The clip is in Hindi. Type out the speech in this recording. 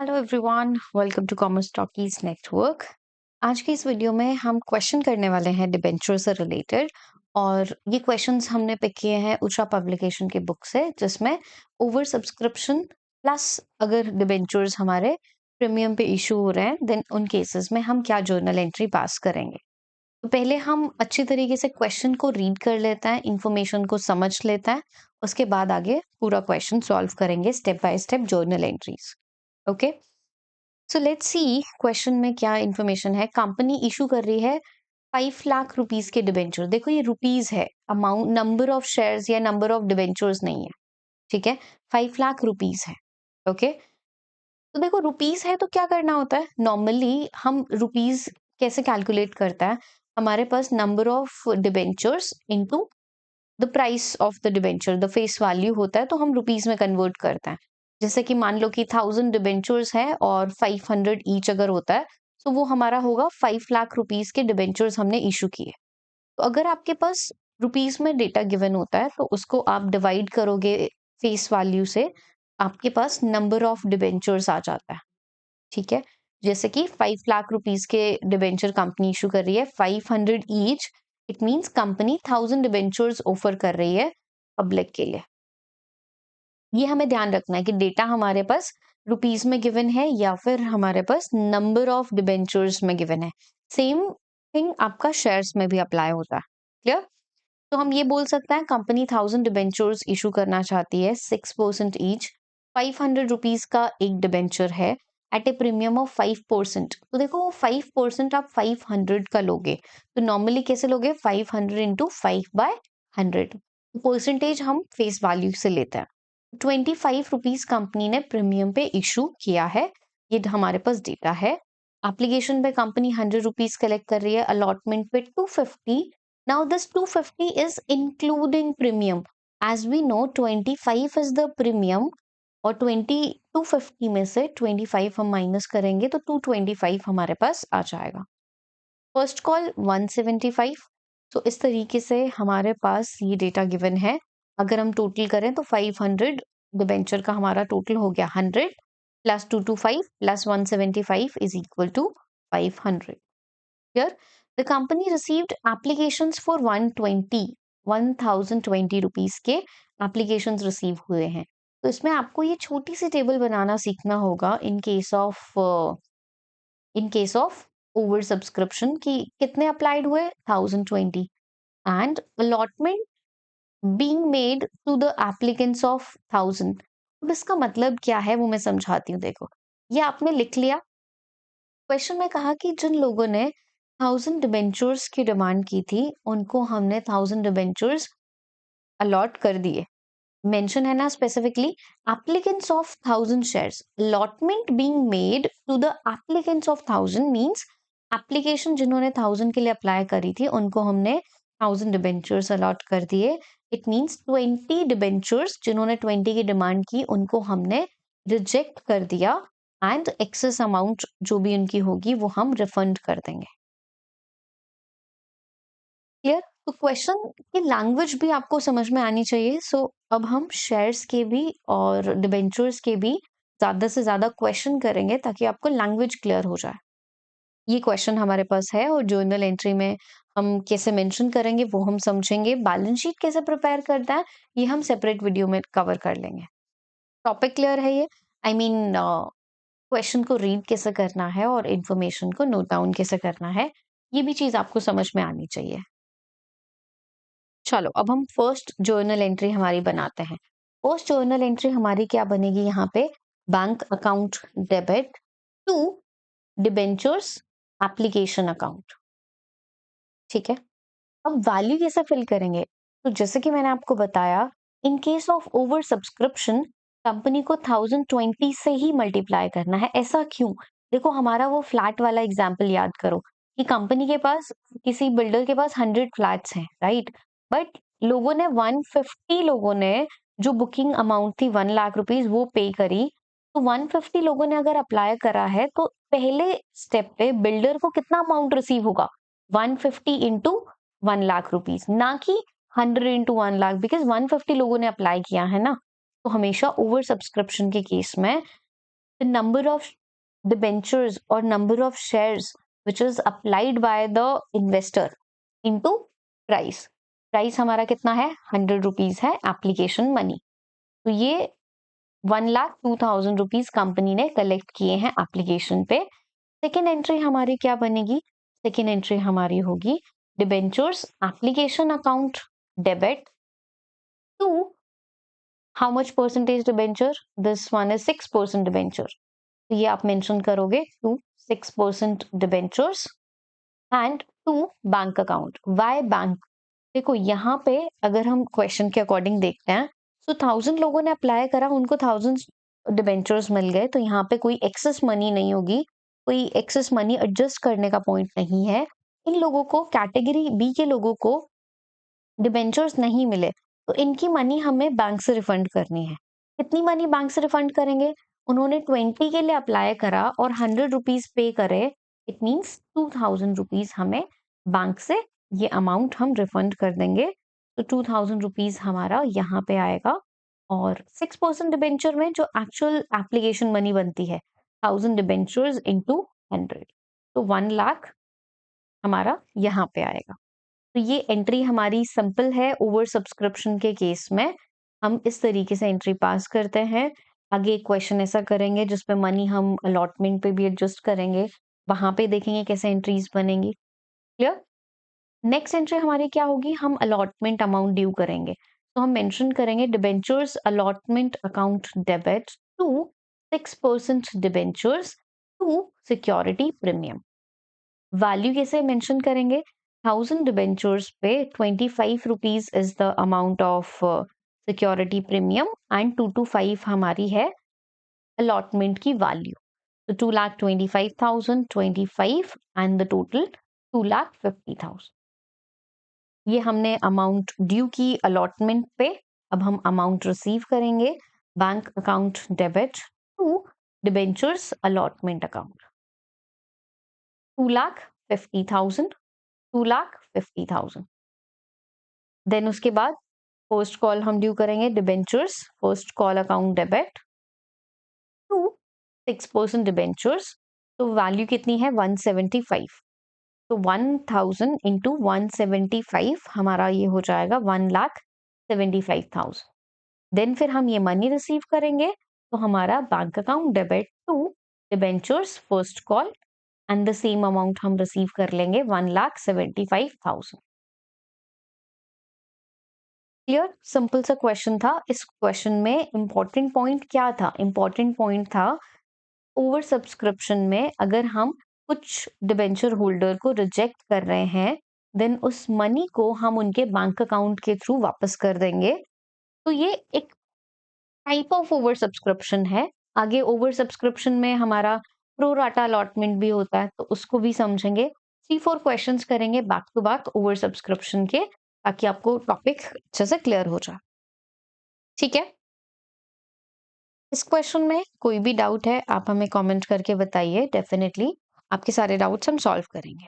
Hello everyone, welcome to commerce talkies network. आज की इस वीडियो में हम क्वेश्चन करने वाले हैं डिबेंचर से रिलेटेड। और ये क्वेश्चंस हमने पिक किए हैं उषा पब्लिकेशन के बुक से, जिसमें ओवर सब्सक्रिप्शन प्लस अगर डिबेंचर्स हमारे प्रीमियम पे इशू हो रहे हैं देन उन केसेस में हम क्या जर्नल एंट्री पास करेंगे। तो पहले हम अच्छी तरीके से क्वेश्चन को रीड कर लेते हैं, इंफॉर्मेशन को समझ लेते हैं, उसके बाद आगे पूरा क्वेश्चन सॉल्व करेंगे step by step journal entries. Okay, so let's see question में क्या इंफॉर्मेशन है। कंपनी इशू कर रही है 5 लाख रुपीस के डिबेंचर। देखो ये रुपीस है, अमाउंट नंबर ऑफ शेयर्स या नंबर ऑफ डिबेंचर्स नहीं है। ठीक है, 5 लाख रुपीस है। ओके, तो देखो रुपीस है तो क्या करना होता है, नॉर्मली हम रुपीस कैसे कैलकुलेट करता है, हमारे पास number of debentures into the price of the debenture, the face value होता है, तो हम रुपीस में कन्वर्ट करते हैं। जैसे कि मान लो कि 1000 डिबेंचर्स है और 500 ईच अगर होता है, तो वो हमारा होगा 5 लाख रुपीस के डिबेंचर्स हमने इशू किए। तो अगर आपके पास रुपीस में डेटा गिवन होता है तो उसको आप डिवाइड करोगे फेस वैल्यू से, आपके पास नंबर ऑफ डिबेंचर्स आ जाता है। ठीक है, जैसे कि 5 लाख रुपीस के डिबेंचर कंपनी इशू कर रही है, 500 each, it means company 1000 debentures offer कर रही है पब्लिक के लिए। ये हमें ध्यान रखना है कि डेटा हमारे पास रुपीस में गिवन है या फिर हमारे पास नंबर ऑफ डिबेंचर्स में गिवन है। सेम थिंग आपका शेयर्स में भी अप्लाई होता है। क्लियर? तो हम ये बोल सकते हैं कंपनी 1000 डिबेंचर्स इशू करना चाहती है, 6% ईच, 500 रुपीज का एक डिबेंचर है एट ए प्रीमियम ऑफ 5%। तो देखो वो 5% आप 500 का लोगे, तो नॉर्मली कैसे लोगे, 500 इंटू 5/100। परसेंटेज हम फेस वैल्यू से लेते हैं। 25 रुपीज कंपनी ने प्रीमियम पे इशू किया है, ये हमारे पास डेटा है। एप्लीकेशन पे कंपनी 100 रुपीज कलेक्ट कर रही है, अलॉटमेंट पे 250। Now this 250 is including premium. As we know 25 is the premium और 250 में से 25 हम माइनस करेंगे तो 225 हमारे पास आ जाएगा। First call 175। तो इस तरीके से हमारे पास ये डेटा गिवन है। अगर हम टोटल करें तो 500 डिबेंचर का हमारा टोटल हो गया 100 plus 225 plus 175 is equal to 500। Here, the company received applications for 1020 rupees के applications रिसीव हुए हैं। तो इसमें आपको ये छोटी सी टेबल बनाना सीखना होगा in case of over subscription की कितने अप्लाइड हुए, 1020, and allotment being made to the applicants of 1000। अब इसका मतलब क्या है वो मैं समझाती हूँ। देखो ये आपने लिख लिया, क्वेश्चन में कहा कि जिन लोगों ने 1000 डिबेंचर्स की डिमांड की थी उनको हमने 1000 डिबेंचर्स अलॉट कर दिए। मेंशन है ना specifically, applicants of 1000 shares, allotment being made to the applicants of 1000 means application जिन्होंने 1000 के लिए अप्लाई करी थी उनको हमने 1000 डिबेंचर्स अलॉट कर दिए। इट मींस 20 डिबेंचर्स जिन्होंने 20 की डिमांड की उनको हमने रिजेक्ट कर दिया एंड एक्सेस अमाउंट जो भी उनकी होगी वो हम रिफंड कर देंगे। क्लियर? तो क्वेश्चन की लैंग्वेज भी आपको समझ में आनी चाहिए। सो अब हम शेयर्स के भी और डिबेंचर्स के भी ज्यादा से ज्यादा क्वेश्चन करेंगे ताकि आपको लैंग्वेज क्लियर हो जाए। ये क्वेश्चन हमारे पास है और जर्नल एंट्री में हम कैसे मेंशन करेंगे वो हम समझेंगे। बैलेंस शीट कैसे प्रिपेयर करता है ये हम सेपरेट वीडियो में कवर कर लेंगे। टॉपिक क्लियर है ये? आई मीन क्वेश्चन को रीड कैसे करना है और इंफॉर्मेशन को नोट डाउन कैसे करना है, ये भी चीज आपको समझ में आनी चाहिए। चलो अब हम फर्स्ट जर्नल एंट्री हमारी बनाते हैं। फर्स्ट जर्नल एंट्री हमारी क्या बनेगी, यहाँ पे bank account debit to debentures application account. ठीक है, अब वैल्यू कैसे फिल करेंगे, तो जैसे कि मैंने आपको बताया, इन case of over subscription company को 1020 से ही मल्टीप्लाई करना है। ऐसा क्यों? देखो हमारा वो फ्लैट वाला एग्जाम्पल याद करो कि कंपनी के पास, किसी बिल्डर के पास 100 फ्लैट्स हैं, राइट? बट लोगों ने 150 लोगों ने जो बुकिंग अमाउंट थी 1 लाख रुपीज वो पे करी। तो 150 लोगों ने अगर अप्लाई करा है तो पहले स्टेप पे बिल्डर को कितना अमाउंट रिसीव होगा, 150 इंटू 1 लाख रुपीज, ना कि 100 इंटू 1 लाख, बिकॉज 150 लोगों ने अप्लाई किया है ना। तो हमेशा ओवर सब्सक्रिप्शन के केस में द नंबर ऑफ डिबेंचर्स और number of shares which is applied by the investor into price. Price हमारा कितना है, 100 रुपीज है एप्लीकेशन मनी। तो ये 1,02,000 रुपीज कंपनी ने कलेक्ट किए हैं एप्लीकेशन पे। सेकेंड एंट्री हमारी क्या बनेगी, सेकेंड एंट्री हमारी होगी debentures application account debit to how much percentage debenture, this one is 6% debenture. तो ये आप मेंशन करोगे to 6% debentures and to bank account. Y bank, देखो यहाँ पे अगर हम क्वेश्चन के अकॉर्डिंग देखते हैं तो 1000 लोगों ने अप्लाई करा, उनको 1000 डिबेंचर्स मिल गए, तो यहाँ पे कोई एक्सेस मनी नहीं होगी, कोई एक्सेस मनी एडजस्ट करने का पॉइंट नहीं है। इन लोगों को, कैटेगरी बी के लोगों को डिबेंचर्स नहीं मिले, तो इनकी मनी हमें बैंक से रिफंड करनी है। कितनी मनी बैंक से रिफंड करेंगे, उन्होंने 20 के लिए अप्लाई करा और 100 रुपीज पे करे, इट मीन्स 2000 रुपीज हमें बैंक से ये अमाउंट हम रिफंड कर देंगे। तो 2000 रुपीज हमारा यहाँ पे आएगा। और 6% डिबेंचर में जो एक्चुअल एप्लीकेशन मनी बनती है 1000 डिबेंचर्स इंटू 100, तो 1 लाख हमारा यहाँ पे आएगा। तो ये एंट्री हमारी सिंपल है। ओवर सब्सक्रिप्शन के केस में हम इस तरीके से एंट्री पास करते हैं। आगे क्वेश्चन ऐसा करेंगे जिसपे मनी हम अलॉटमेंट पे भी एडजस्ट करेंगे, वहां पे देखेंगे कैसे एंट्रीज बनेंगी। क्लियर। नेक्स्ट एंट्री हमारी क्या होगी, हम अलॉटमेंट अमाउंट ड्यू करेंगे, तो हम मेंशन करेंगे debentures allotment account debit to 6% debentures to security premium. Value कैसे मेंशन करेंगे, 1000 डिबेंचर्स पे 25 rupees is the amount of security premium and 225 हमारी है अलॉटमेंट की वैल्यू। तो 2,25,000, 25 एंड द टोटल 2,50,000। ये हमने अमाउंट ड्यू की अलॉटमेंट पे। अब हम अमाउंट रिसीव करेंगे, bank account debit to debentures allotment account 2,50,000, 2,50,000। Then उसके बाद फर्स्ट कॉल हम ड्यू करेंगे debentures first call account debit to 6% debentures. तो वैल्यू कितनी है 175, तो 1000 इंटू 175 हमारा ये हो जाएगा 1,75,000। देन फिर हम ये मनी रिसीव करेंगे, तो हमारा bank account debit to debentures first call and the same amount हम रिसीव कर लेंगे 1,75,000। क्लियर, सिंपल सा क्वेश्चन था। इस क्वेश्चन में इंपॉर्टेंट पॉइंट क्या था, इंपॉर्टेंट पॉइंट था ओवर सब्सक्रिप्शन में अगर हम कुछ डिबेंचर होल्डर को रिजेक्ट कर रहे हैं, देन उस मनी को हम उनके बैंक अकाउंट के थ्रू वापस कर देंगे। तो ये एक टाइप ऑफ ओवर सब्सक्रिप्शन है। आगे ओवर सब्सक्रिप्शन में हमारा प्रो राटा अलॉटमेंट भी होता है, तो उसको भी समझेंगे। 3-4 क्वेश्चंस करेंगे back to back over subscription के, ताकि आपको टॉपिक अच्छे से क्लियर हो जाए। ठीक है, इस क्वेश्चन में कोई भी डाउट है आप हमें कमेंट करके बताइए, डेफिनेटली आपके सारे डाउट्स हम सॉल्व करेंगे।